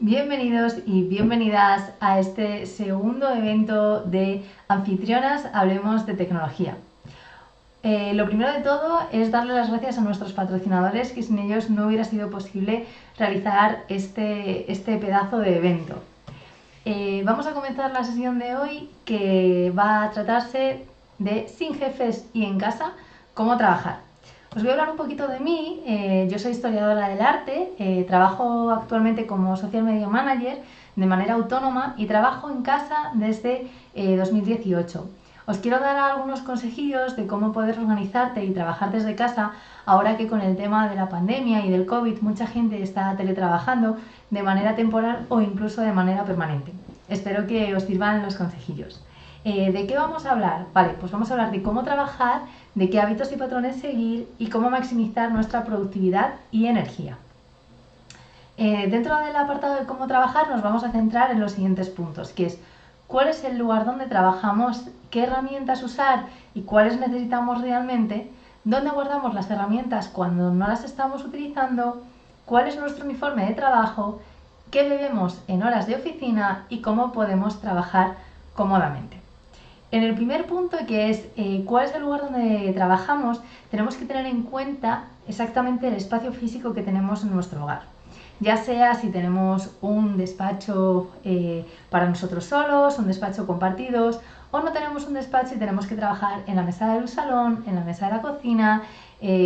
Bienvenidos y bienvenidas a este segundo evento de Anfitrionas Hablemos de Tecnología. Lo primero de todo es darle las gracias a nuestros patrocinadores, que sin ellos no hubiera sido posible realizar este pedazo de evento. Vamos a comenzar la sesión de hoy, que va a tratarse de sin jefes y en casa, cómo trabajar. Os voy a hablar un poquito de mí. Yo soy historiadora del arte, trabajo actualmente como Social Media Manager de manera autónoma y trabajo en casa desde 2018. Os quiero dar algunos consejillos de cómo poder organizarte y trabajar desde casa ahora que con el tema de la pandemia y del COVID mucha gente está teletrabajando de manera temporal o incluso de manera permanente. Espero que os sirvan los consejillos. ¿De qué vamos a hablar? Vale, pues vamos a hablar de cómo trabajar, de qué hábitos y patrones seguir y cómo maximizar nuestra productividad y energía. Dentro del apartado de cómo trabajar nos vamos a centrar en los siguientes puntos, que es cuál es el lugar donde trabajamos, qué herramientas usar y cuáles necesitamos realmente, dónde guardamos las herramientas cuando no las estamos utilizando, cuál es nuestro uniforme de trabajo, qué bebemos en horas de oficina y cómo podemos trabajar cómodamente. En el primer punto, que es cuál es el lugar donde trabajamos, tenemos que tener en cuenta exactamente el espacio físico que tenemos en nuestro hogar. Ya sea si tenemos un despacho para nosotros solos, un despacho compartidos, o no tenemos un despacho y tenemos que trabajar en la mesa del salón, en la mesa de la cocina,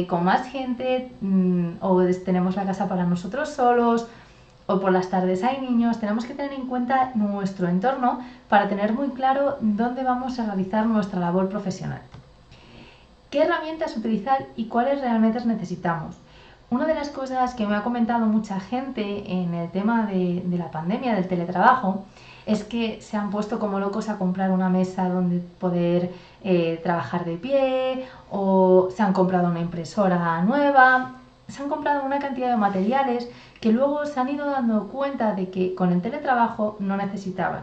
con más gente, o tenemos la casa para nosotros solos, o por las tardes hay niños. Tenemos que tener en cuenta nuestro entorno para tener muy claro dónde vamos a realizar nuestra labor profesional. ¿Qué herramientas utilizar y cuáles realmente necesitamos? Una de las cosas que me ha comentado mucha gente en el tema de la pandemia, del teletrabajo, es que se han puesto como locos a comprar una mesa donde poder trabajar de pie, o se han comprado una impresora nueva, se han comprado una cantidad de materiales que luego se han ido dando cuenta de que con el teletrabajo no necesitaban.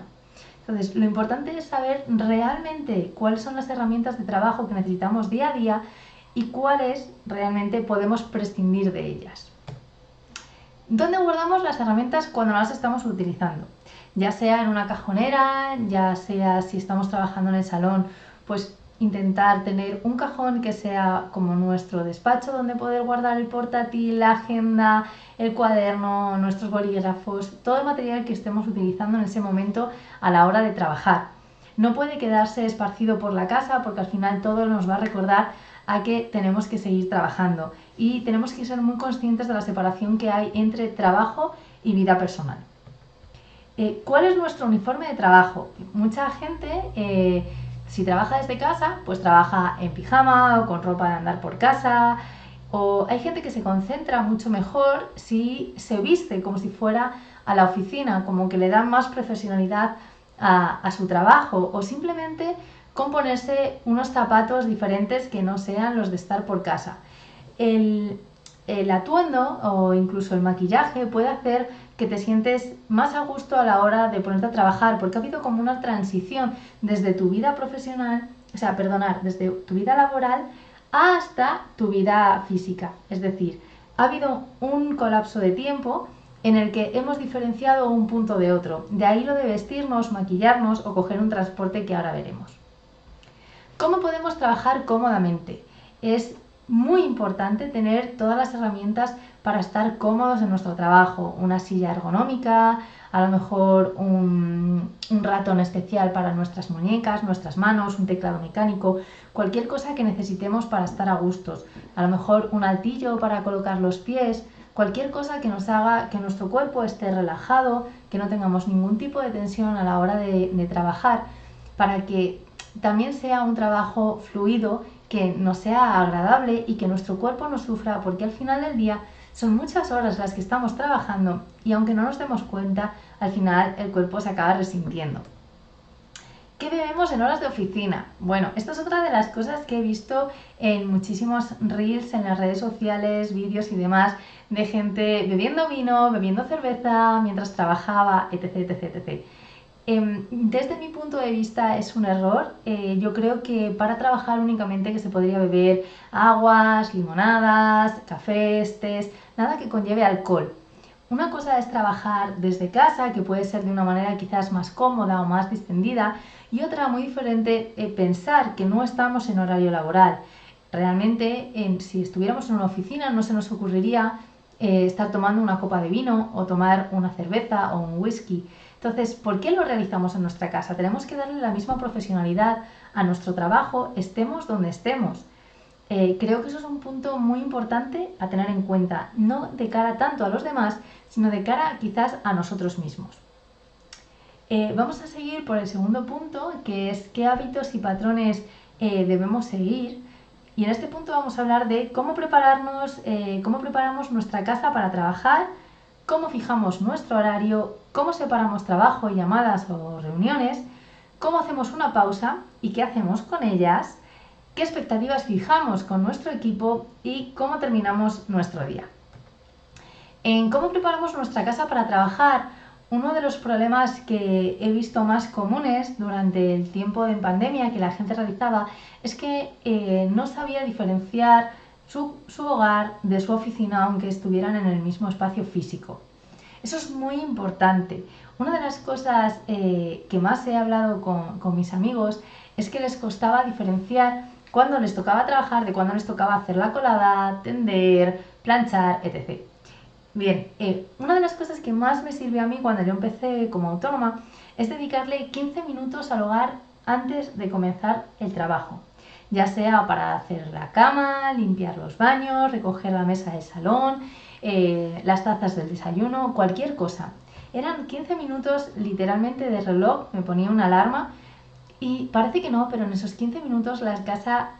Entonces, lo importante es saber realmente cuáles son las herramientas de trabajo que necesitamos día a día y cuáles realmente podemos prescindir de ellas. ¿Dónde guardamos las herramientas cuando no las estamos utilizando? Ya sea en una cajonera, ya sea si estamos trabajando en el salón, pues intentar tener un cajón que sea como nuestro despacho, donde poder guardar el portátil, la agenda, el cuaderno, nuestros bolígrafos, todo el material que estemos utilizando en ese momento a la hora de trabajar. No puede quedarse esparcido por la casa, porque al final todo nos va a recordar a que tenemos que seguir trabajando y tenemos que ser muy conscientes de la separación que hay entre trabajo y vida personal. ¿Cuál es nuestro uniforme de trabajo? Mucha gente, si trabaja desde casa, pues trabaja en pijama o con ropa de andar por casa, o hay gente que se concentra mucho mejor si se viste como si fuera a la oficina, como que le dan más profesionalidad a su trabajo, o simplemente con ponerse unos zapatos diferentes que no sean los de estar por casa. El atuendo o incluso el maquillaje puede hacer que te sientes más a gusto a la hora de ponerte a trabajar, porque ha habido como una transición desde tu vida profesional, desde tu vida laboral hasta tu vida física. Es decir, ha habido un colapso de tiempo en el que hemos diferenciado un punto de otro. De ahí lo de vestirnos, maquillarnos o coger un transporte, que ahora veremos. ¿Cómo podemos trabajar cómodamente? Es muy importante tener todas las herramientas para estar cómodos en nuestro trabajo. Una silla ergonómica, a lo mejor un ratón especial para nuestras muñecas, nuestras manos, un teclado mecánico, cualquier cosa que necesitemos para estar a gustos. A lo mejor un altillo para colocar los pies, cualquier cosa que nos haga que nuestro cuerpo esté relajado, que no tengamos ningún tipo de tensión a la hora de trabajar, para que también sea un trabajo fluido, que nos sea agradable y que nuestro cuerpo no sufra, porque al final del día son muchas horas las que estamos trabajando y aunque no nos demos cuenta, al final el cuerpo se acaba resintiendo. ¿Qué bebemos en horas de oficina? Bueno, esto es otra de las cosas que he visto en muchísimos reels en las redes sociales, vídeos y demás, de gente bebiendo vino, bebiendo cerveza mientras trabajaba, etc, etc, etc. Desde mi punto de vista es un error. Yo creo que para trabajar únicamente que se podría beber aguas, limonadas, cafés, tés, nada que conlleve alcohol. Una cosa es trabajar desde casa, que puede ser de una manera quizás más cómoda o más distendida, y otra muy diferente, pensar que no estamos en horario laboral. Realmente, si estuviéramos en una oficina, no se nos ocurriría estar tomando una copa de vino o tomar una cerveza o un whisky. Entonces, ¿por qué lo realizamos en nuestra casa? Tenemos que darle la misma profesionalidad a nuestro trabajo, estemos donde estemos. Creo que eso es un punto muy importante a tener en cuenta, no de cara tanto a los demás, sino de cara quizás a nosotros mismos. Vamos a seguir por el segundo punto, que es qué hábitos y patrones debemos seguir. Y en este punto vamos a hablar de cómo prepararnos, cómo preparamos nuestra casa para trabajar, cómo fijamos nuestro horario, cómo separamos trabajo, llamadas o reuniones, cómo hacemos una pausa y qué hacemos con ellas, qué expectativas fijamos con nuestro equipo y cómo terminamos nuestro día. En cómo preparamos nuestra casa para trabajar, uno de los problemas que he visto más comunes durante el tiempo de pandemia que la gente realizaba es que no sabía diferenciar su hogar de su oficina aunque estuvieran en el mismo espacio físico. Eso es muy importante. Una de las cosas que más he hablado con mis amigos es que les costaba diferenciar cuándo les tocaba trabajar de cuándo les tocaba hacer la colada, tender, planchar, etc. Bien, una de las cosas que más me sirvió a mí cuando yo empecé como autónoma es dedicarle 15 minutos al hogar antes de comenzar el trabajo, ya sea para hacer la cama, limpiar los baños, recoger la mesa del salón, las tazas del desayuno, cualquier cosa. Eran 15 minutos literalmente de reloj, me ponía una alarma y parece que no, pero en esos 15 minutos la casa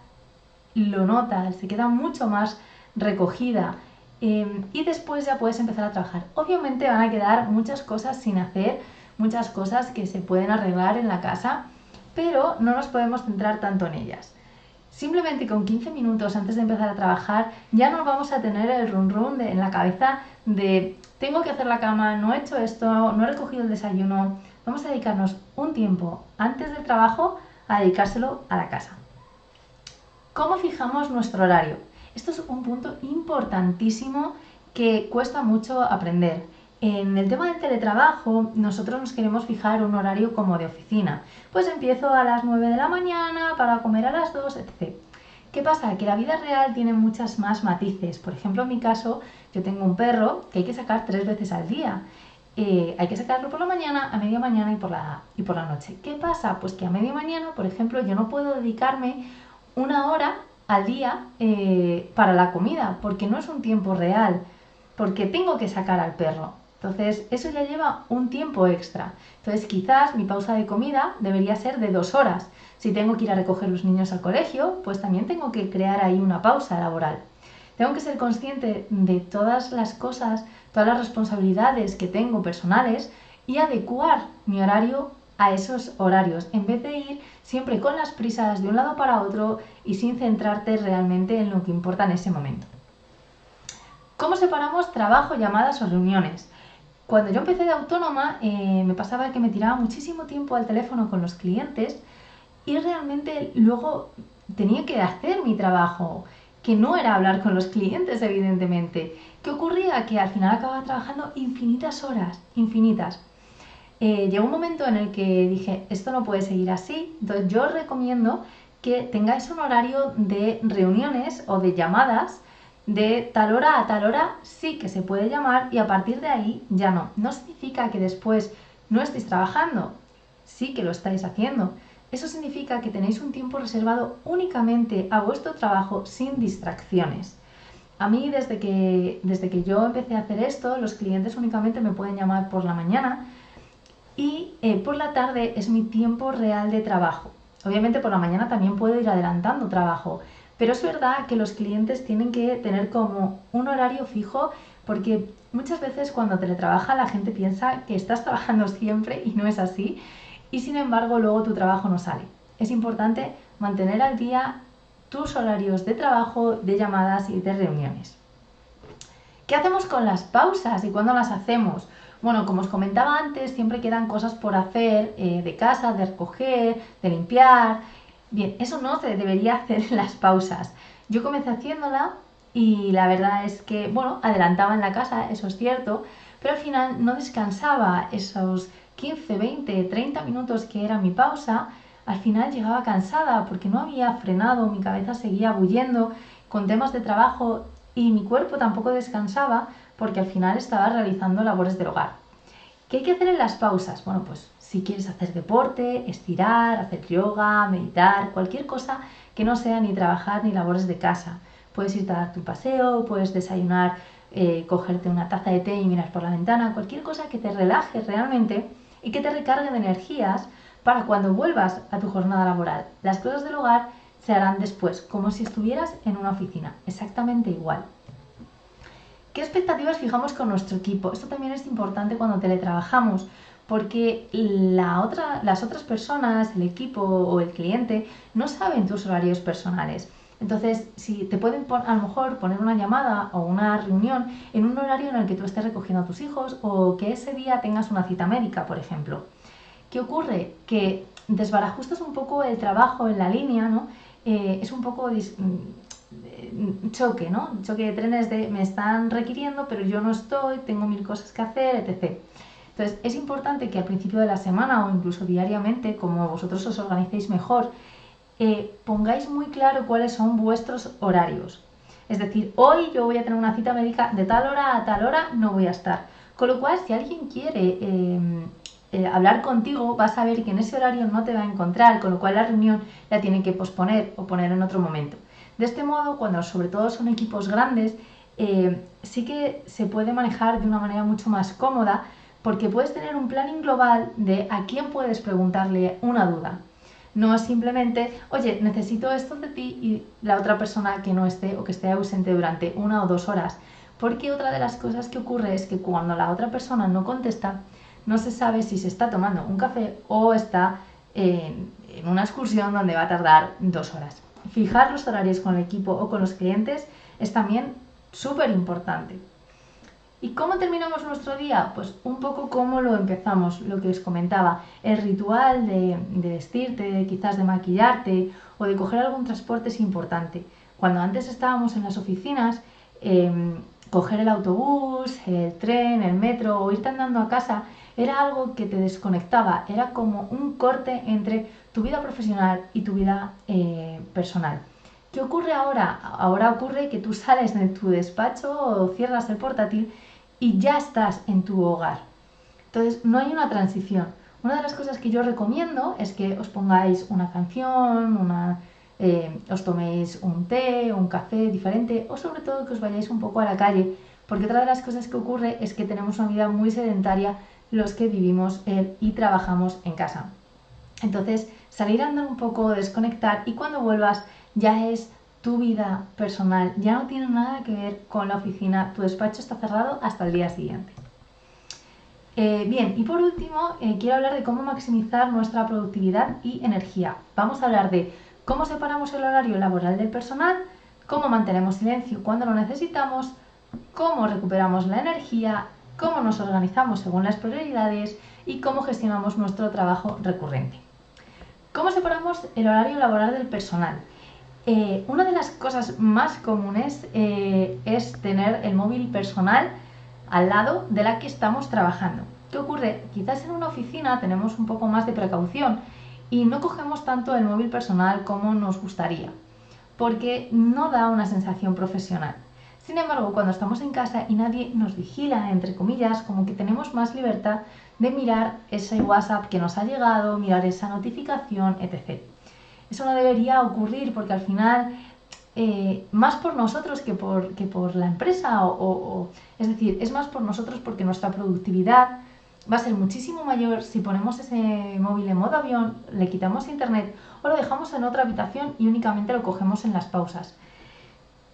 lo nota, se queda mucho más recogida. Y después ya puedes empezar a trabajar. Obviamente van a quedar muchas cosas sin hacer, muchas cosas que se pueden arreglar en la casa, pero no nos podemos centrar tanto en ellas. Simplemente con 15 minutos antes de empezar a trabajar ya no vamos a tener el run run en la cabeza de tengo que hacer la cama, no he hecho esto, no he recogido el desayuno. Vamos a dedicarnos un tiempo antes del trabajo a dedicárselo a la casa. ¿Cómo fijamos nuestro horario? Esto es un punto importantísimo que cuesta mucho aprender. En el tema del teletrabajo, nosotros nos queremos fijar un horario como de oficina. Pues empiezo a las 9 de la mañana para comer a las 2, etc. ¿Qué pasa? Que la vida real tiene muchas más matices. Por ejemplo, en mi caso, yo tengo un perro que hay que sacar 3 veces al día. Hay que sacarlo por la mañana, a media mañana y por la noche. ¿Qué pasa? Pues que a media mañana, por ejemplo, yo no puedo dedicarme una hora al día para la comida, porque no es un tiempo real, porque tengo que sacar al perro. Entonces, eso ya lleva un tiempo extra. Entonces, quizás mi pausa de comida debería ser de 2 horas. Si tengo que ir a recoger los niños al colegio, pues también tengo que crear ahí una pausa laboral. Tengo que ser consciente de todas las cosas, todas las responsabilidades que tengo personales y adecuar mi horario a esos horarios, en vez de ir siempre con las prisas de un lado para otro y sin centrarte realmente en lo que importa en ese momento. ¿Cómo separamos trabajo, llamadas o reuniones? Cuando yo empecé de autónoma me pasaba que me tiraba muchísimo tiempo al teléfono con los clientes y realmente luego tenía que hacer mi trabajo, que no era hablar con los clientes, evidentemente. ¿Qué ocurría? Que al final acababa trabajando infinitas horas, infinitas. Llegó un momento en el que dije, esto no puede seguir así, entonces yo os recomiendo que tengáis un horario de reuniones o de llamadas de tal hora a tal hora sí que se puede llamar y a partir de ahí ya no. No significa que después no estéis trabajando, sí que lo estáis haciendo. Eso significa que tenéis un tiempo reservado únicamente a vuestro trabajo sin distracciones. A mí desde que yo empecé a hacer esto, los clientes únicamente me pueden llamar por la mañana y por la tarde es mi tiempo real de trabajo. Obviamente por la mañana también puedo ir adelantando trabajo, pero es verdad que los clientes tienen que tener como un horario fijo porque muchas veces cuando teletrabaja la gente piensa que estás trabajando siempre y no es así y sin embargo luego tu trabajo no sale. Es importante mantener al día tus horarios de trabajo, de llamadas y de reuniones. ¿Qué hacemos con las pausas y cuándo las hacemos? Bueno, como os comentaba antes, siempre quedan cosas por hacer de casa, de recoger, de limpiar. Bien, eso no se debería hacer en las pausas. Yo comencé haciéndola y la verdad es que, bueno, adelantaba en la casa, eso es cierto, pero al final no descansaba esos 15, 20, 30 minutos que era mi pausa. Al final llegaba cansada porque no había frenado, mi cabeza seguía bulliendo con temas de trabajo y mi cuerpo tampoco descansaba porque al final estaba realizando labores del hogar. ¿Qué hay que hacer en las pausas? Bueno, pues si quieres hacer deporte, estirar, hacer yoga, meditar, cualquier cosa que no sea ni trabajar ni labores de casa. Puedes irte a darte un paseo, puedes desayunar, cogerte una taza de té y mirar por la ventana, cualquier cosa que te relaje realmente y que te recargue de energías para cuando vuelvas a tu jornada laboral. Las cosas del hogar se harán después, como si estuvieras en una oficina, exactamente igual. ¿Qué expectativas fijamos con nuestro equipo? Esto también es importante cuando teletrabajamos, porque las otras personas, el equipo o el cliente, no saben tus horarios personales. Entonces, si te pueden a lo mejor poner una llamada o una reunión en un horario en el que tú estés recogiendo a tus hijos o que ese día tengas una cita médica, por ejemplo. ¿Qué ocurre? Que desbarajustas un poco el trabajo en la línea, ¿no? Es un poco choque, ¿no? Choque de trenes de me están requiriendo, pero yo no estoy, tengo mil cosas que hacer, etc. Entonces, es importante que al principio de la semana o incluso diariamente, como vosotros os organicéis mejor, pongáis muy claro cuáles son vuestros horarios. Es decir, hoy yo voy a tener una cita médica de tal hora a tal hora, no voy a estar. Con lo cual, si alguien quiere hablar contigo, vas a ver que en ese horario no te va a encontrar, con lo cual la reunión la tienen que posponer o poner en otro momento. De este modo, cuando sobre todo son equipos grandes, sí que se puede manejar de una manera mucho más cómoda porque puedes tener un planning global de a quién puedes preguntarle una duda. No simplemente, oye, necesito esto de ti y la otra persona que no esté o que esté ausente durante 1 o 2 horas. Porque otra de las cosas que ocurre es que cuando la otra persona no contesta, no se sabe si se está tomando un café o está en una excursión donde va a tardar 2 horas. Fijar los horarios con el equipo o con los clientes es también súper importante. ¿Y cómo terminamos nuestro día? Pues un poco como lo empezamos, lo que os comentaba, el ritual de vestirte, quizás de maquillarte o de coger algún transporte es importante. Cuando antes estábamos en las oficinas, coger el autobús, el tren, el metro o irte andando a casa era algo que te desconectaba, era como un corte entre tu vida profesional y tu vida personal. ¿Qué ocurre ahora? Ahora ocurre que tú sales de tu despacho o cierras el portátil y ya estás en tu hogar. Entonces no hay una transición. Una de las cosas que yo recomiendo es que os pongáis una canción, os toméis un té, un café diferente o sobre todo que os vayáis un poco a la calle, porque otra de las cosas que ocurre es que tenemos una vida muy sedentaria los que vivimos y trabajamos en casa. Entonces, salir a andar un poco, desconectar y cuando vuelvas ya es tu vida personal, ya no tiene nada que ver con la oficina, tu despacho está cerrado hasta el día siguiente. Bien, y por último, quiero hablar de cómo maximizar nuestra productividad y energía. Vamos a hablar de cómo separamos el horario laboral del personal, cómo mantenemos silencio cuando lo necesitamos, cómo recuperamos la energía, cómo nos organizamos según las prioridades y cómo gestionamos nuestro trabajo recurrente. ¿Cómo separamos el horario laboral del personal? Una de las cosas más comunes es tener el móvil personal al lado de la que estamos trabajando. ¿Qué ocurre? Quizás en una oficina tenemos un poco más de precaución y no cogemos tanto el móvil personal como nos gustaría, porque no da una sensación profesional. Sin embargo, cuando estamos en casa y nadie nos vigila, entre comillas, como que tenemos más libertad de mirar ese WhatsApp que nos ha llegado, mirar esa notificación, etc. Eso no debería ocurrir porque al final, más por nosotros que por la empresa, es decir, es más por nosotros porque nuestra productividad va a ser muchísimo mayor si ponemos ese móvil en modo avión, le quitamos internet o lo dejamos en otra habitación y únicamente lo cogemos en las pausas.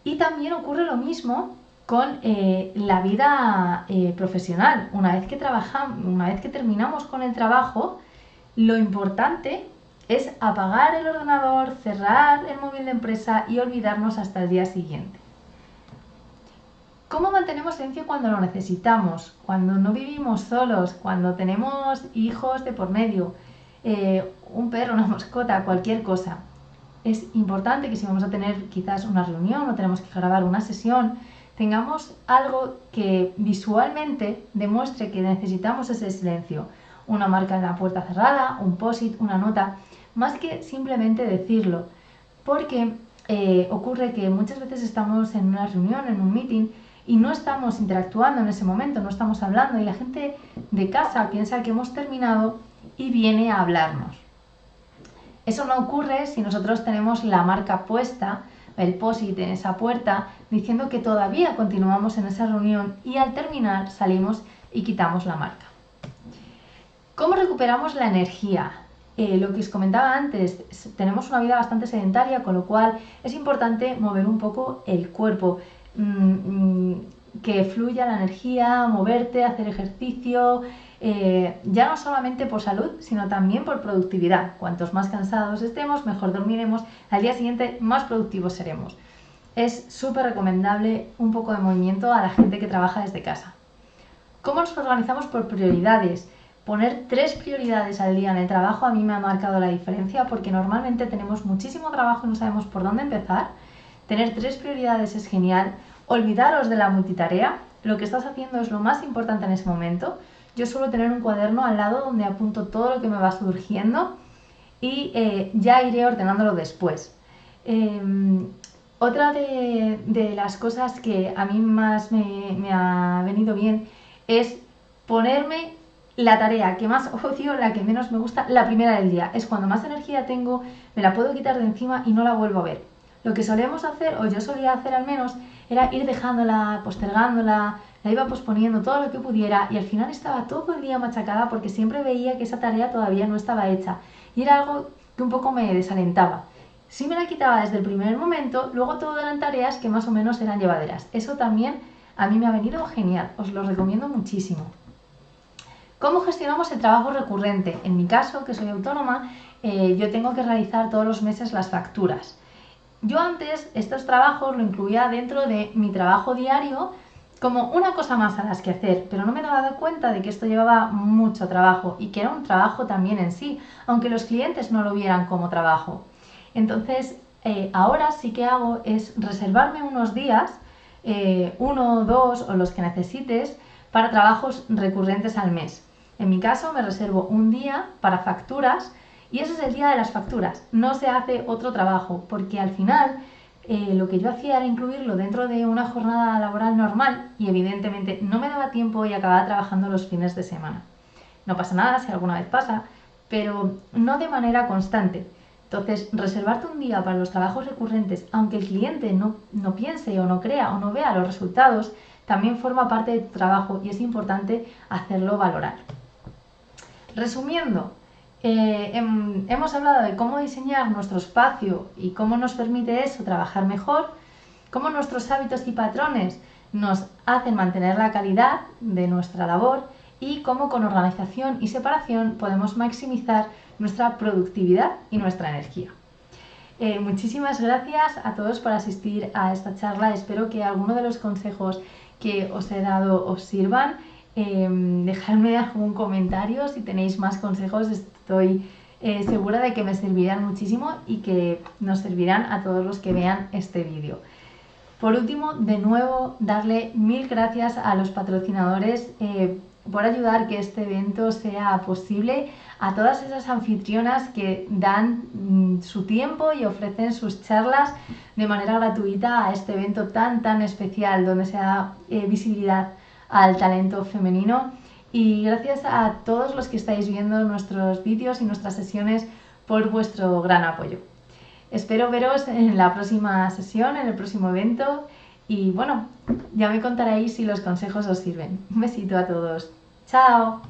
Y también ocurre lo mismo con la vida profesional. Una vez que terminamos con el trabajo, lo importante es apagar el ordenador, cerrar el móvil de empresa y olvidarnos hasta el día siguiente. ¿Cómo mantenemos silencio cuando lo necesitamos? Cuando no vivimos solos, cuando tenemos hijos de por medio, un perro, una mascota, cualquier cosa. Es importante que si vamos a tener quizás una reunión o tenemos que grabar una sesión, tengamos algo que visualmente demuestre que necesitamos ese silencio. Una marca en la puerta cerrada, un post-it, una nota, más que simplemente decirlo. Porque ocurre que muchas veces estamos en una reunión, en un meeting, y no estamos interactuando en ese momento, no estamos hablando, y la gente de casa piensa que hemos terminado y viene a hablarnos. Eso no ocurre si nosotros tenemos la marca puesta, el post-it en esa puerta, diciendo que todavía continuamos en esa reunión y al terminar salimos y quitamos la marca. ¿Cómo recuperamos la energía? Lo que os comentaba antes, tenemos una vida bastante sedentaria, con lo cual es importante mover un poco el cuerpo, que fluya la energía, moverte, hacer ejercicio, ya no solamente por salud, sino también por productividad. Cuantos más cansados estemos, mejor dormiremos, al día siguiente más productivos seremos. Es súper recomendable un poco de movimiento a la gente que trabaja desde casa. ¿Cómo nos organizamos por prioridades? Poner 3 prioridades al día en el trabajo a mí me ha marcado la diferencia, porque normalmente tenemos muchísimo trabajo y no sabemos por dónde empezar. Tener 3 prioridades es genial. Olvidaros de la multitarea. Lo que estás haciendo es lo más importante en ese momento. Yo suelo tener un cuaderno al lado donde apunto todo lo que me va surgiendo y ya iré ordenándolo después. Otra de las cosas que a mí más me ha venido bien es ponerme la tarea que más odio, la que menos me gusta, la primera del día. Es cuando más energía tengo, me la puedo quitar de encima y no la vuelvo a ver. Lo que solemos hacer, o yo solía hacer al menos, era ir dejándola, postergándola, la iba posponiendo todo lo que pudiera y al final estaba todo el día machacada porque siempre veía que esa tarea todavía no estaba hecha y era algo que un poco me desalentaba. Si me la quitaba desde el primer momento, luego todo eran tareas que más o menos eran llevaderas. Eso también a mí me ha venido genial, os lo recomiendo muchísimo. ¿Cómo gestionamos el trabajo recurrente? En mi caso, que soy autónoma, yo tengo que realizar todos los meses las facturas. Yo antes estos trabajos lo incluía dentro de mi trabajo diario como una cosa más a las que hacer, pero no me daba cuenta de que esto llevaba mucho trabajo y que era un trabajo también en sí, aunque los clientes no lo vieran como trabajo. Entonces, ahora sí que hago es reservarme unos días, 1 o 2 o los que necesites, para trabajos recurrentes al mes. En mi caso me reservo un día para facturas y ese es el día de las facturas. No se hace otro trabajo porque al final lo que yo hacía era incluirlo dentro de una jornada laboral normal y evidentemente no me daba tiempo y acababa trabajando los fines de semana. No pasa nada si alguna vez pasa, pero no de manera constante. Entonces, reservarte un día para los trabajos recurrentes, aunque el cliente no piense o no crea o no vea los resultados, también forma parte de tu trabajo y es importante hacerlo valorar. Resumiendo, hemos hablado de cómo diseñar nuestro espacio y cómo nos permite eso trabajar mejor, cómo nuestros hábitos y patrones nos hacen mantener la calidad de nuestra labor y cómo con organización y separación podemos maximizar nuestra productividad y nuestra energía. Muchísimas gracias a todos por asistir a esta charla. Espero que alguno de los consejos que os he dado os sirvan. Dejadme algún comentario si tenéis más consejos, estoy segura de que me servirán muchísimo y que nos servirán a todos los que vean este vídeo. Por último, de nuevo, darle 1000 gracias a los patrocinadores por ayudar que este evento sea posible, a todas esas anfitrionas que dan su tiempo y ofrecen sus charlas de manera gratuita a este evento tan especial donde se da visibilidad al talento femenino, y gracias a todos los que estáis viendo nuestros vídeos y nuestras sesiones por vuestro gran apoyo. Espero veros en la próxima sesión, en el próximo evento y bueno, ya me contaréis si los consejos os sirven. Un besito a todos. ¡Chao!